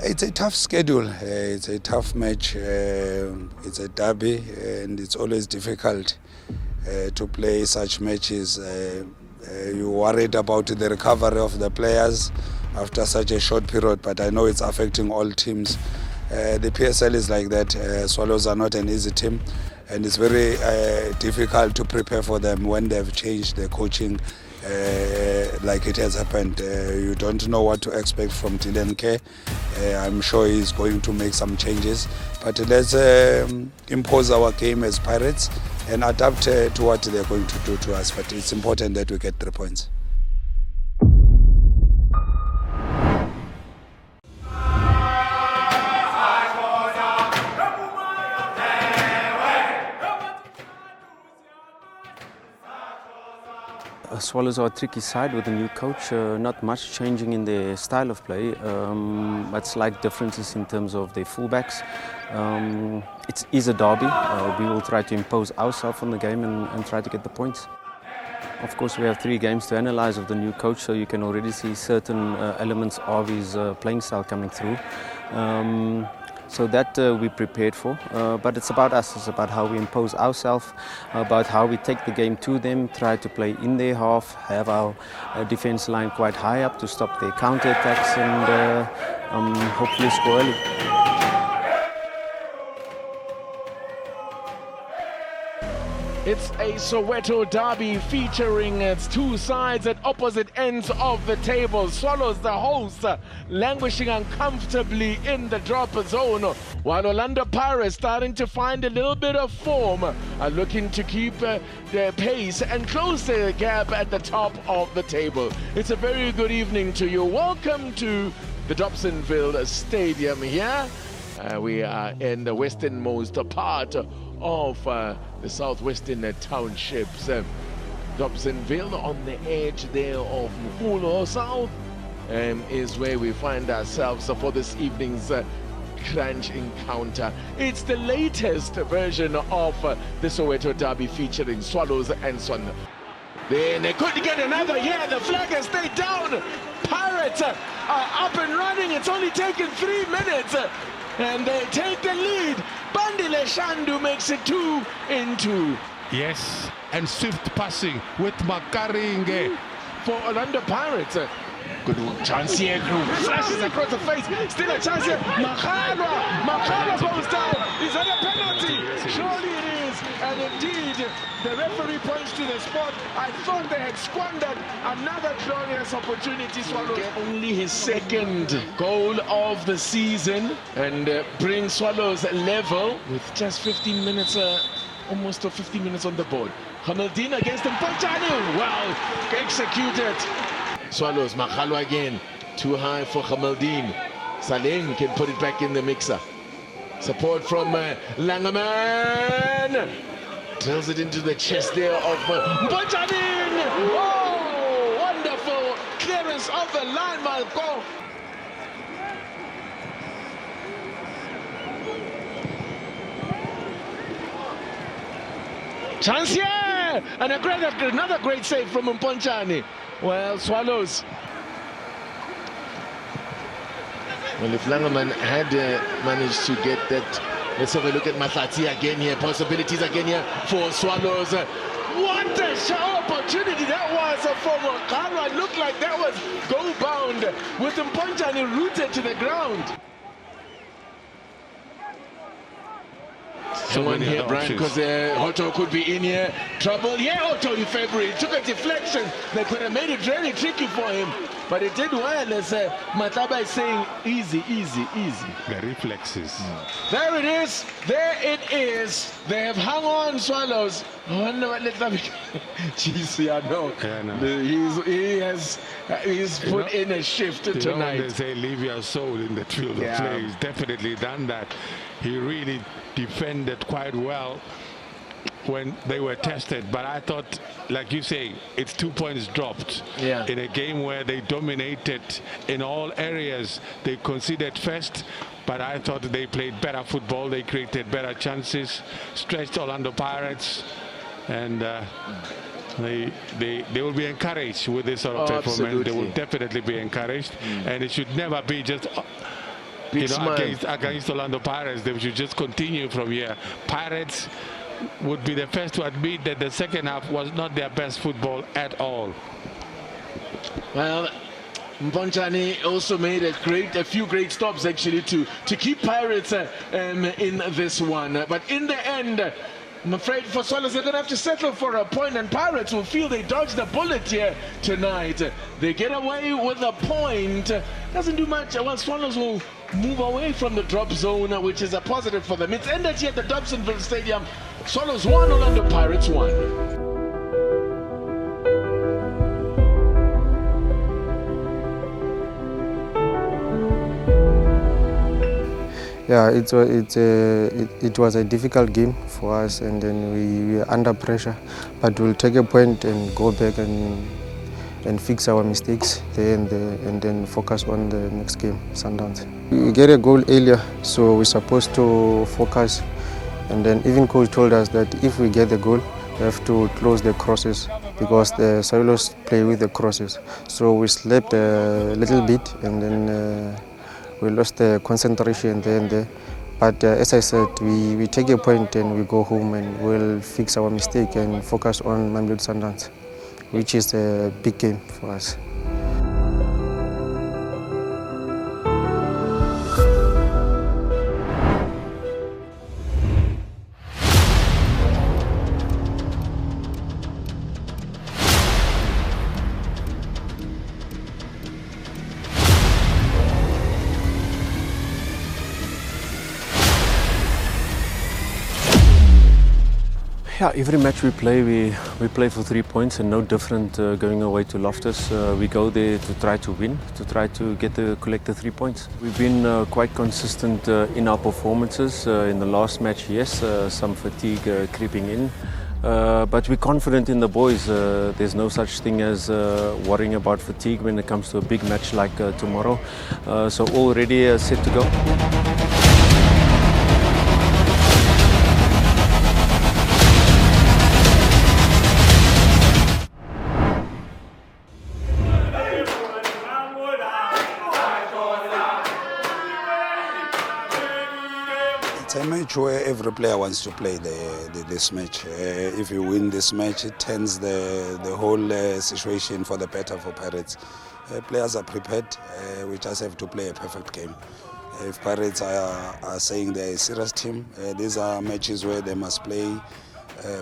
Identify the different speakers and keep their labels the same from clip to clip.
Speaker 1: It's a tough schedule. It's a tough match. It's a derby, and it's always difficult to play such matches. You're worried about the recovery of the players after such a short period, but I know it's affecting all teams. The PSL is like that. Swallows are not an easy team, and it's very difficult to prepare for them when they've changed their coaching like it has happened. You don't know what to expect from Dylan K. I'm sure he's going to make some changes, but let's impose our game as Pirates and adapt to what they're going to do to us. But it's important that we get 3 points.
Speaker 2: Swallows are a tricky side with a new coach, not much changing in their style of play, but slight differences in terms of their fullbacks. It is a derby. We will try to impose ourselves on the game and try to get the points. Of course, we have 3 games to analyze of the new coach, so you can already see certain elements of his playing style coming through. So that we prepared for, but it's about us. It's about how we impose ourselves, about how we take the game to them, try to play in their half, have our defense line quite high up to stop their counter-attacks and hopefully score early.
Speaker 3: It's a Soweto derby featuring its 2 sides at opposite ends of the table. Swallows, the hosts, languishing uncomfortably in the drop zone, while Orlando Pirates starting to find a little bit of form, looking to keep their pace and close the gap at the top of the table. It's a very good evening to you. Welcome to the Dobsonville Stadium here. We are in the westernmost part of the southwestern townships. Dobsonville on the edge there of Mkulo South is where we find ourselves for this evening's crunch encounter. It's the latest version of the Soweto derby featuring Swallows and Swan. Then they could get another. Yeah, the flag has stayed down. Pirates are up and running. It's only taken 3 minutes. And they take the lead. Bandile Shandu makes it 2-2.
Speaker 4: Yes, and swift passing with Makaringe.
Speaker 3: For Orlando Pirates. Good chance here, flashes across the face. Still a chance here. Makhalwa goes down. Is that a penalty? Surely it is. And indeed, the referee points to the spot. I thought they had squandered another glorious opportunity. Swallows only his 2nd goal of the season and brings Swallows level with just 15 minutes, almost 15 minutes on the board. Hamildine against Mpontjane. Well executed. Swallows, Makhalwa again. Too high for Hamildine. Salem can put it back in the mixer. Support from Langerman. Drills it into the chest there of Mpontjane. Oh, wonderful clearance of the line, Malco. Chance here! And another great save from Mpontjane. Well, Swallows. Well, if Langerman had managed to get that, let's have a look at Matlati again here. Possibilities again here for Swallows. What a opportunity that was for Makhalwa. It looked like that was goal bound with Mpontjane rooted to the ground. Someone here, Brian, because Otto could be in here. Trouble. Yeah, Otto in February. Took a deflection that could have made it very tricky for him. But it did well, as Mataba is saying, easy, easy, easy.
Speaker 4: The reflexes.
Speaker 3: There it is. There it is. They have hung on, Swallows. I wonder what let them... Jeez, yeah, no.
Speaker 4: Yeah, no.
Speaker 3: He's put in a shift tonight.
Speaker 4: They say leave your soul in the field of play. He's definitely done that. He really defended quite well when they were tested, but I thought, like you say, it's 2 points dropped in a game where they dominated in all areas. They conceded first, but I thought they played better football. They created better chances, stretched Orlando Pirates, and they will be encouraged with this sort of performance. They will definitely be encouraged, and it should never be just
Speaker 3: Big smile.
Speaker 4: Against Orlando Pirates, they should just continue from here. Pirates would be the first to admit that the second half was not their best football at all.
Speaker 3: Well, Mponjane also made a few great stops actually to keep Pirates in this one. But in the end, I'm afraid for Swallows they're going to have to settle for a point, and Pirates will feel they dodged a bullet here tonight. They get away with a point. Doesn't do much. Well, Swallows will move away from the drop zone, which is a positive for them. It's ended here at the Dobsonville Stadium. Swallows 1, Orlando Pirates 1.
Speaker 5: Yeah, it was a difficult game for us, and then we were under pressure. But we'll take a point and go back and fix our mistakes there and then focus on the next game, Sundowns. We get a goal earlier, so we're supposed to focus. And then even coach told us that if we get the goal, we have to close the crosses because the Swallows play with the crosses. So we slept a little bit, and then we lost the concentration there and there. But as I said, we take a point and we go home and we'll fix our mistake and focus on Mamelodi Sundowns, which is a big game for us.
Speaker 2: Yeah, every match we play for 3 points, and no different going away to Loftus. We go there to try to win, to try to collect the 3 points. We've been quite consistent in our performances. In the last match, yes, some fatigue creeping in. But we're confident in the boys. There's no such thing as worrying about fatigue when it comes to a big match like tomorrow. So already set to go.
Speaker 1: It's a match where every player wants to play this match. If you win this match, it turns the whole situation for the better for Pirates. Players are prepared. We just have to play a perfect game. If Pirates are saying they're a serious team, these are matches where they must play,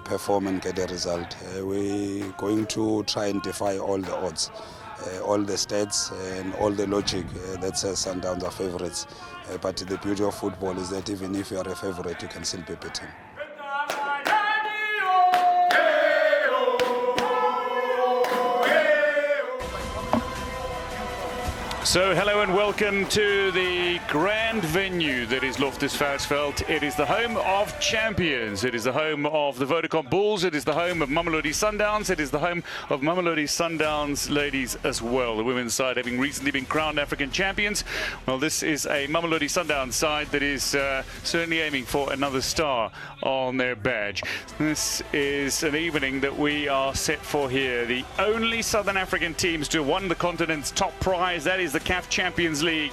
Speaker 1: perform and get a result. We're going to try and defy all the odds. All the stats and all the logic that says Sundowns are favourites. But the beauty of football is that even if you are a favourite, you can still be beaten.
Speaker 6: So hello and welcome to the grand venue that is Loftus Versfeld. It is the home of champions. It is the home of the Vodacom Bulls. It is the home of Mamelodi Sundowns. It is the home of Mamelodi Sundowns ladies as well. The women's side having recently been crowned African champions. Well, this is a Mamelodi Sundowns side that is certainly aiming for another star on their badge. This is an evening that we are set for here. The only Southern African teams to have won the continent's top prize, that is the CAF Champions League.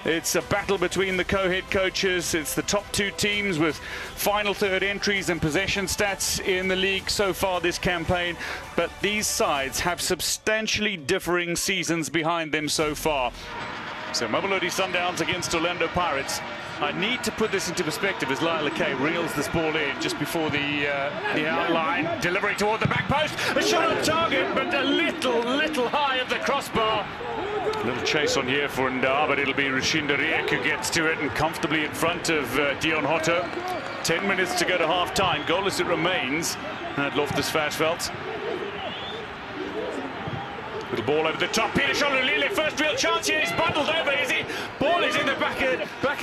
Speaker 6: It's a battle between the co-head coaches. It's the top two teams with final third entries and possession stats in the league so far this campaign. But these sides have substantially differing seasons behind them so far. So Mamelodi Sundowns against Orlando Pirates. I need to put this into perspective as Lyle Kay reels this ball in just before the outline. Delivery toward the back post. A shot on target, but a little high of the crossbar. A little chase on here for Ndar, but it'll be Rushinda Riek who gets to it and comfortably in front of Dion Hotto. 10 minutes to go to half-time. Goalless it remains at Loftus Versfeld. Little ball over the top. Peter Sholulile, first real chance here. He's bundled over, is he? Ball is in the back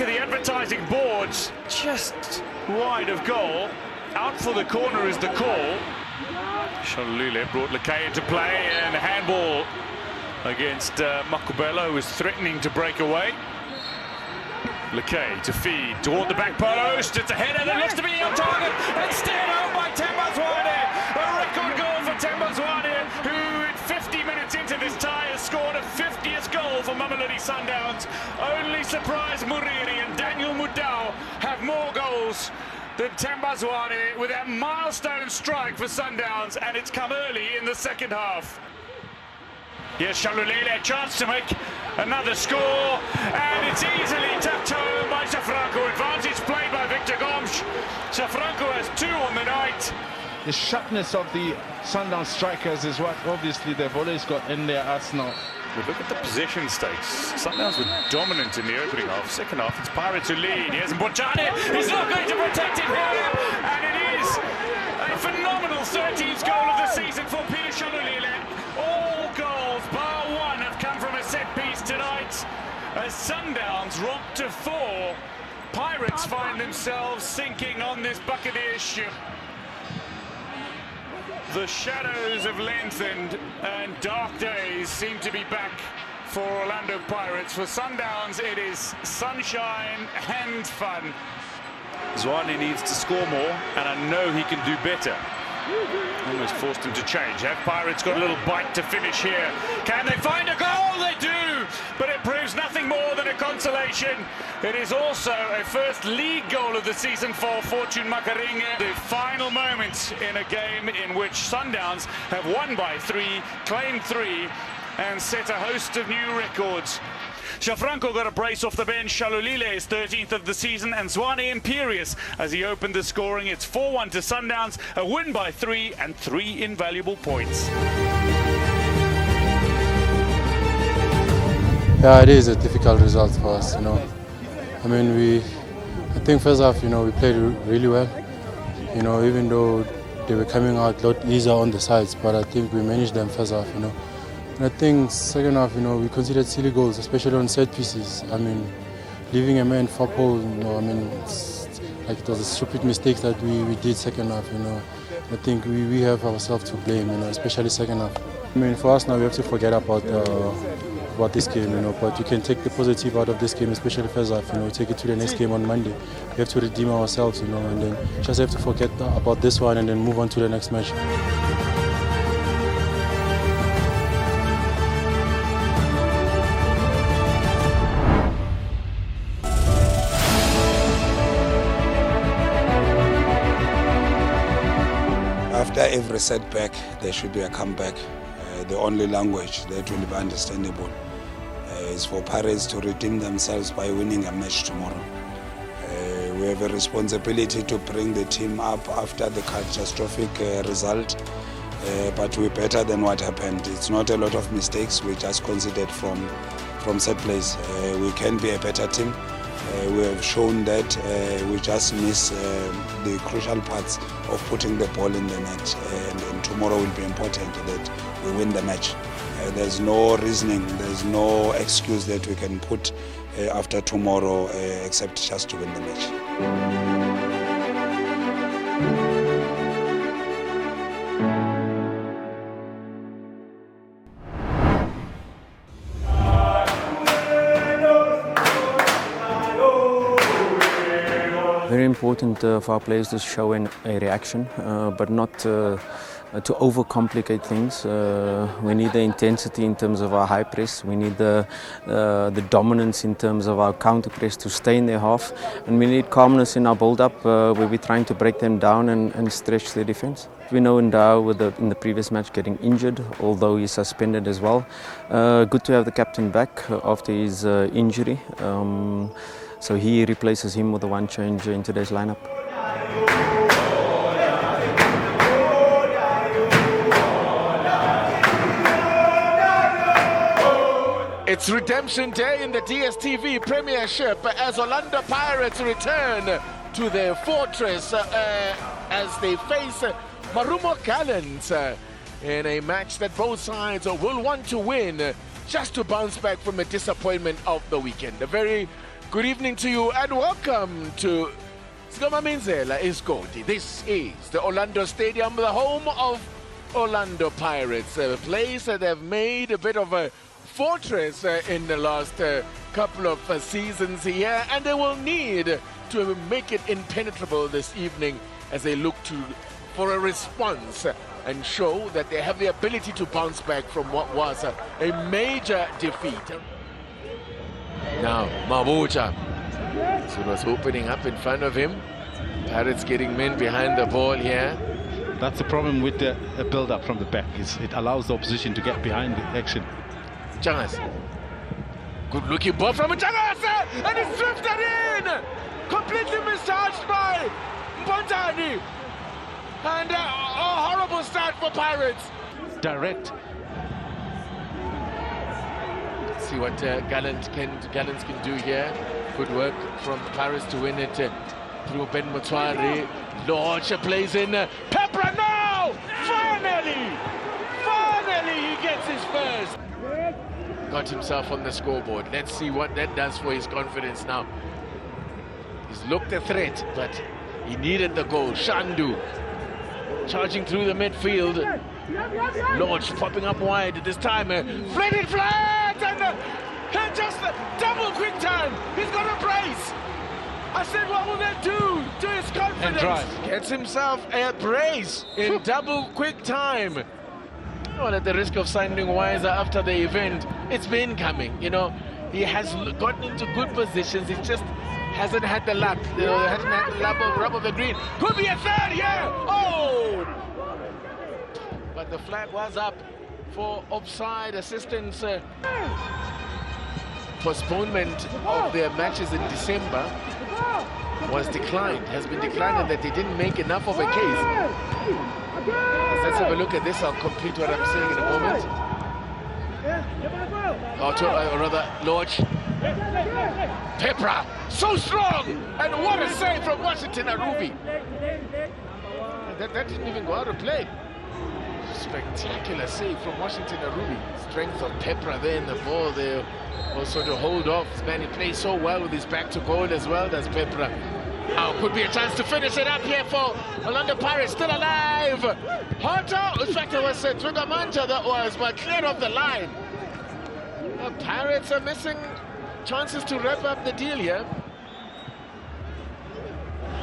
Speaker 6: of the advertising boards. Just wide of goal. Out for the corner is the call. Sholulile brought Lekay into play, and a handball against Makubela, who was threatening to break away. Lekay to feed toward the back post. It's a header that looks to be on target and steered home by Temba Zwane. A record goal for Temba Zwane, who in 50 minutes into this tie has scored a 50th goal for Mamelodi Sundowns. tonight. Only surprise Muriri and Daniel Mudau have more goals than Themba Zwane with that milestone strike for Sundowns, and it's come early in the second half. Here's Shalulile, a chance to make another score, and it's easily tucked home by Shafranco. Advantage played by Victor Gomes. Shafranco has 2 on the night.
Speaker 3: The sharpness of the Sundowns strikers is what obviously they've always got in their arsenal.
Speaker 6: But look at the possession stakes. Sundowns were dominant in the opening half. Second half, it's Pirates who lead. Here's Mbojane. He's not going to protect it here. And it is a phenomenal 13th goal of the season for Pierre Shalulile. All goals, bar one, have come from a set piece tonight. As Sundowns romp to 4, Pirates find themselves sinking on this Buccaneers ship. The shadows have lengthened and dark days seem to be back for Orlando Pirates. For Sundowns, it is sunshine and fun. Zwane needs to score more, and I know he can do better. Almost forced him to change. Have Pirates got a little bite to finish here? Can they find a goal? They do, but it proves nothing more than a consolation. It is also a first league goal of the season for Fortune Makaringa. The final moment in a game in which Sundowns have won by 3, claimed 3, and set a host of new records. Shafranco got a brace off the bench. Shalulile is 13th of the season, and Zwane imperious as he opened the scoring. It's 4-1 to Sundowns, a win by 3 and 3 invaluable points.
Speaker 5: Yeah, it is a difficult result for us, you know. I mean, I think first half, you know, we played really well. You know, even though they were coming out a lot easier on the sides, but I think we managed them first half, you know. And I think second half, you know, we considered silly goals, especially on set pieces. I mean, leaving a man for pole, you know, I mean, it was a stupid mistake that we did second half, you know. I think we have ourselves to blame, you know, especially second half. I mean, for us now, we have to forget about this game, you know, but you can take the positive out of this game, especially first half, you know, take it to the next game on Monday. We have to redeem ourselves, you know, and then just have to forget about this one and then move on to the next match.
Speaker 1: After every setback, there should be a comeback. The only language that will be understandable is for Pirates to redeem themselves by winning a match tomorrow. We have a responsibility to bring the team up after the catastrophic result, but we're better than what happened. It's not a lot of mistakes, we just conceded from set plays. We can be a better team. We have shown that we just miss the crucial parts of putting the ball in the net, and tomorrow will be important that we win the match. There's no reasoning, there's no excuse that we can put after tomorrow except just to win the match.
Speaker 2: Very important for our players to show a reaction, but not to overcomplicate things. We need the intensity in terms of our high press. We need the dominance in terms of our counter press to stay in their half, and we need calmness in our build-up where we're trying to break them down and stretch their defense. We know Ndao in the previous match getting injured, although he's suspended as well. Good to have the captain back after his injury. So he replaces him with the one change in today's lineup.
Speaker 3: It's redemption day in the DStv Premiership as Orlando Pirates return to their fortress as they face Marumo Gallants in a match that both sides will want to win just to bounce back from the disappointment of the weekend. A very good evening to you and welcome to Sigamamenzela Iskoti. This is the Orlando Stadium, the home of Orlando Pirates, a place that have made a bit of a fortress in the last couple of seasons here, and they will need to make it impenetrable this evening as they look for a response and show that they have the ability to bounce back from what was a major defeat. Now, Mabucha. So it was opening up in front of him. Pirates getting men behind the ball here.
Speaker 7: That's the problem with the build-up from the back. It allows the opposition to get behind the action.
Speaker 3: Changas. Good looking ball from Changas, and it's drifted in! Completely misjudged by Mpontani. And a horrible start for Pirates.
Speaker 7: Direct.
Speaker 3: See what Gallants can do here. Good work from Pirates to win it through Ben Mutwari. Lodge plays in. Pepra now! Finally he gets his first. Got himself on the scoreboard. Let's see what that does for his confidence now. He's looked a threat, but he needed the goal. Shandu charging through the midfield. Lodge popping up wide at this time. Flatted flat and just double quick time. He's got a brace. I said, what will that do to his confidence? Gets himself a brace in double quick time. Well, at the risk of sounding wiser after the event, it's been coming. You know, he has gotten into good positions. He just hasn't had the luck. You know, hasn't had the rub of the green. Could be a third here. Oh! But the flag was up for offside assistance. Postponement of their matches in December was declined, has been declined, and that they didn't make enough of a case. Let's have a look at this. I'll complete what I'm saying in a moment. Or rather, Lodge. Pepra, so strong! And what a save from Washington Arubi. That didn't even go out of play. Spectacular save from Washington Arubi. Strength of Pepra there in the ball there. Also to hold off. This man, he plays so well with his back to goal as well, does Pepra. Now could be a chance to finish it up here for Orlando Pirates, still alive. Hoto, in fact it was Trugamanta that was, but cleared off the line. The Pirates are missing chances to wrap up the deal here.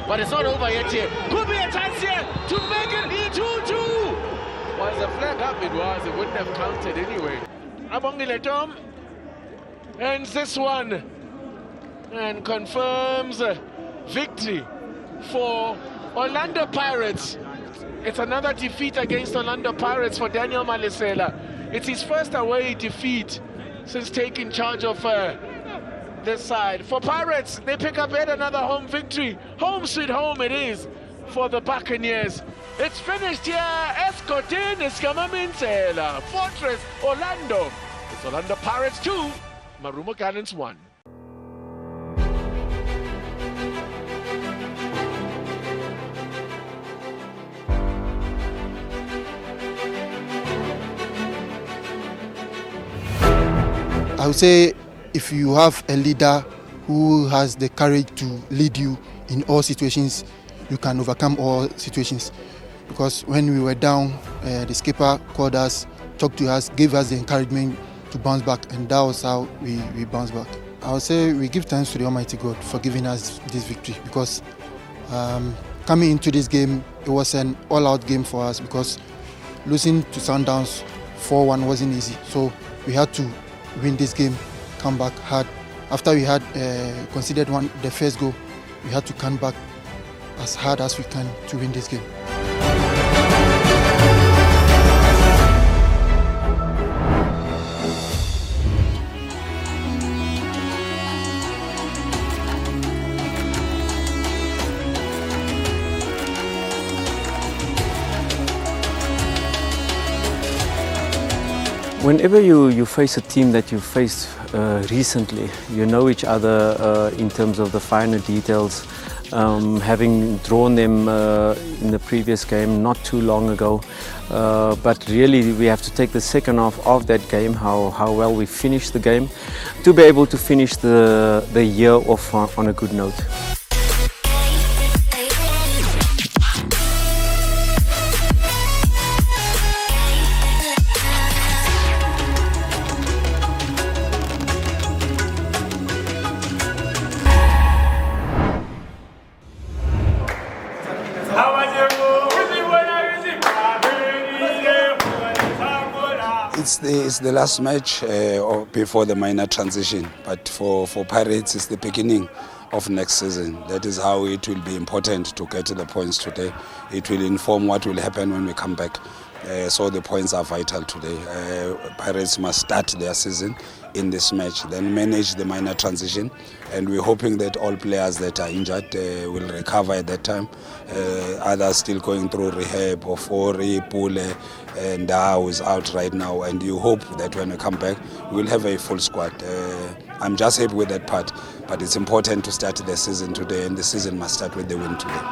Speaker 3: But it's not over yet here. Could be a chance here to make it 2-2. Was the flag up? It was. It wouldn't have counted anyway. Abongile Tom ends this one and confirms victory for Orlando Pirates. It's another defeat against Orlando Pirates for Daniel Malisela. It's his first away defeat since taking charge of this side. For Pirates, they pick up yet another home victory. Home sweet home it is for the Buccaneers. It's finished here. Escotin Eskamaminsela. Fortress Orlando. It's Orlando Pirates 2, Marumo Gallants 1.
Speaker 8: I would say if you have a leader who has the courage to lead you in all situations, you can overcome all situations. Because when we were down, the skipper called us, talked to us, gave us the encouragement to bounce back, and that was how we bounced back. I would say we give thanks to the Almighty God for giving us this victory, because coming into this game, it was an all-out game for us, because losing to Sundowns 4-1 wasn't easy. So we had to win this game, come back hard. After we had conceded the first goal, we had to come back as hard as we can to win this game.
Speaker 2: Whenever you face a team that you faced recently, you know each other in terms of the finer details. Having drawn them in the previous game not too long ago, but really we have to take the second half of that game, how well we finished the game, to be able to finish the year off on a good note.
Speaker 1: it's the last match before the minor transition, but for Pirates it's the beginning of next season. That is how it will be important to get the points today. It will inform what will happen when we come back. So the points are vital today. Pirates must start their season in this match, then manage the minor transition, and we're hoping that all players that are injured will recover at that time. Others still going through rehab, Ofori, Pule, and Dao is out right now, and you hope that when we come back we'll have a full squad. I'm just happy with that part, but it's important to start the season today, and the season must start with the win today.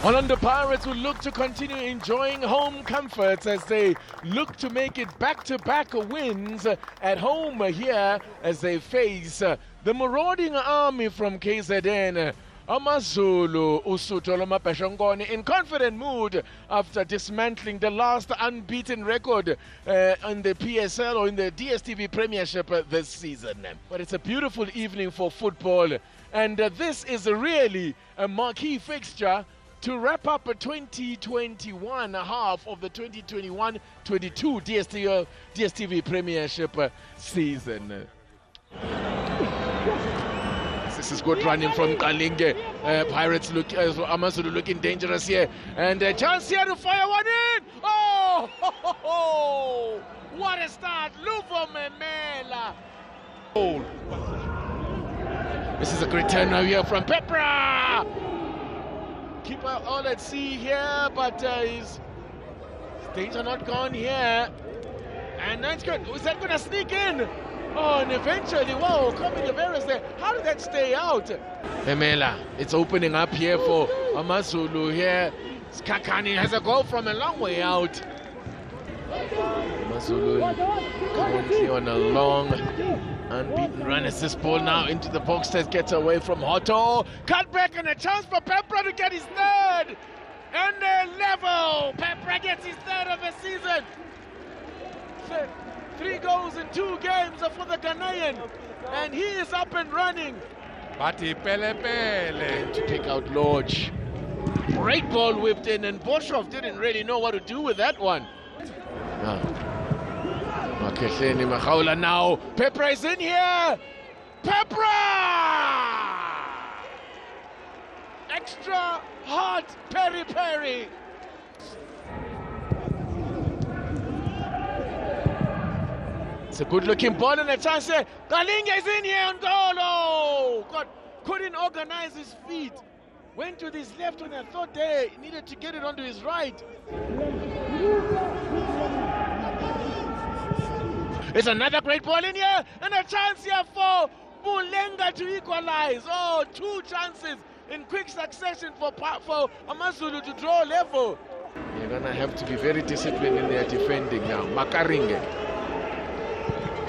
Speaker 3: Orlando Pirates will look to continue enjoying home comforts as they look to make it back-to-back wins at home here as they face the marauding army from KZN. AmaZulu Usutho Lomapeshongwane in confident mood after dismantling the last unbeaten record on the PSL or in the DStv Premiership this season. But it's a beautiful evening for football, and this is really a marquee fixture to wrap up a 2021 half of the 2021-22 DStv Premiership season. This is good running from Kalinge. Pirates look, AmaZulu looking dangerous here, and a chance here to fire one in. Oh, what a start! Luvo Memela. This is a great turn now here from Pepra. Keeper all at sea here, but his danger not gone here. And that's good. Was that going to sneak in? Oh, and eventually, whoa, coming the virus there. How did that stay out? Emela, it's opening up here for AmaZulu here. Skakani has a goal from a long way out. AmaZulu currently on a long unbeaten run as this ball now into the box that gets away from Hotto. Cut back and a chance for Pepra to get his third. And they're level. Pepra gets his third of the season. 3 goals in 2 games for the Ghanaian. And he is up and running.
Speaker 9: Bati Pele Pele.
Speaker 3: To pick out Lodge. Great ball whipped in, and Boshoff didn't really know what to do with that one. Makehleni Mahaula now. Pepra is in here. Pepra! Extra hot peri-peri. It's a good-looking ball and a chance here. Kalinga is in here on goal. Oh, God, couldn't organize his feet. Went to his left when I thought he needed to get it onto his right. It's another great ball in here, and a chance here for Bulenga to equalize. Oh, 2 chances in quick succession for AmaZulu to draw level. You're going to have to be very disciplined in their defending now. Makaringe.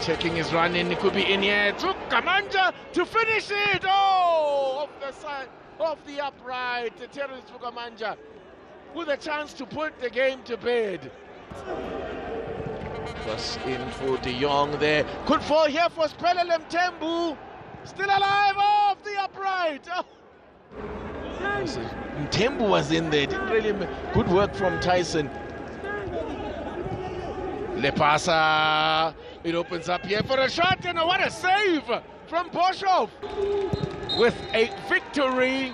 Speaker 3: Checking his run in, it could be in here. Took Kamanja to finish it. Oh, off the side, off the upright. The terrorist for Kamanja with a chance to put the game to bed. Plus in for De Jong there. Could fall here for Spelelem Tembu. Still alive off the upright. Oh. Tembu was in there. Didn't really good work from Tyson. Lepasa. It opens up here for a shot, and what a save from Boshoff. With a victory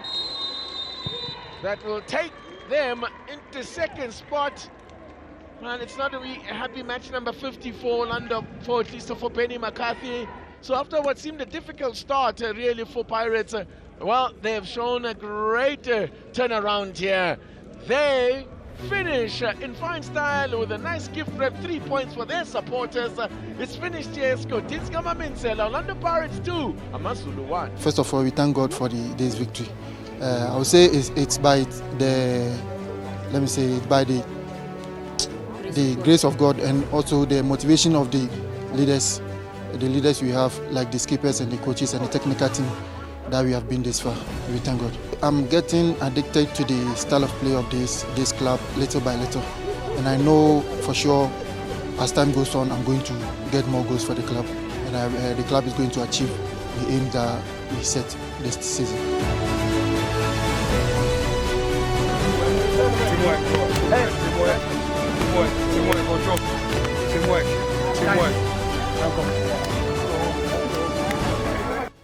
Speaker 3: that will take them into second spot. Man, it's not a happy match number 54, under for at least for Penny McCarthy. So after what seemed a difficult start, really for Pirates, well, they have shown a great turnaround here. They finish in fine style with a nice gift wrap, 3 points for their supporters. It's finished here. Skotinska Maminsela, Orlando Pirates 2, Amazulu 1.
Speaker 8: First of all, we thank God for this victory. I would say it's by the, let me say, by the grace of God and also the motivation of the leaders we have, like the skippers and the coaches and the technical team, that we have been this far. We thank God. I'm getting addicted to the style of play of this club little by little, and I know for sure as time goes on I'm going to get more goals for the club, and the club is going to achieve the aim that we set this season.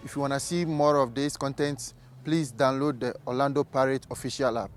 Speaker 8: If you want to see more of these contents, please download the Orlando Pirates official app.